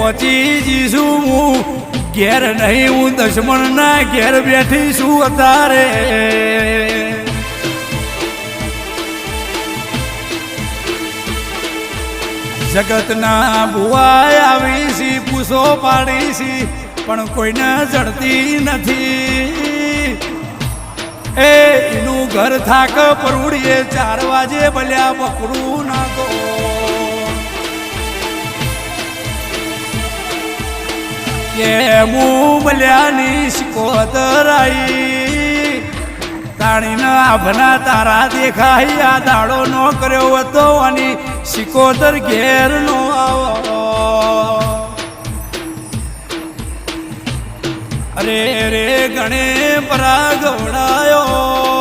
પહોંચી જઈશું હું ઘેર નહીં હું દુશ્મનના ઘેર બેઠી છું અત્યારે જગતના ભુવાય આવી છી પૂછો પાડી છી પણ કોઈને જડતી નથી એ એનું ઘર થાક પરુડીએ 4 વાગે ભલ્યા બકરું નાખો કે હું ભલ્યાની શિકોતર આવી તાણીના આભના તારા દેખાય આ દાડો નો કર્યો હતો અને શિકોતર ઘેર નો આવો અરે રે ગણે પરા ગવડાયો